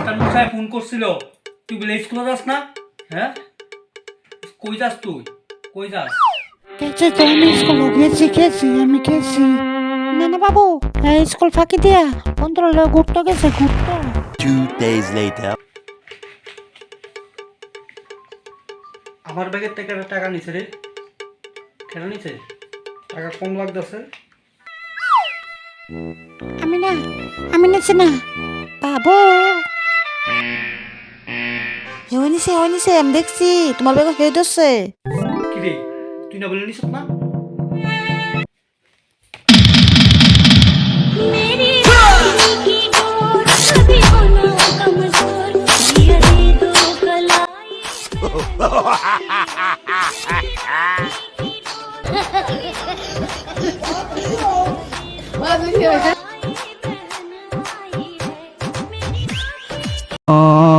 Master মশাই phone করছিল, তুই বলে স্কুলে যাস না? হ্যাঁ, কই যাস তুই? কই যাস? গেছে তো, আমি স্কুল গেছি আমি গেছি। না না বাবু, স্কুল ফাঁকি দিয়া বন্ধুরা লয়ে ঘুরতে গেছে ঘুরতে। 2 days later. আমার ব্যাগের থেকে একটা টাকা নিছে রে। কেন নিছে? টাকা কম লাগতেছে। আমি নিছি না বাবু। হয়ে নিছে আমি দেখছি তোমার ব্যাগ হয়ে ধরছে। কি রে, তুই না বলে নিছ না? मेरी रानी की डोर कभी बनो कमजोर ये दो कलाई ও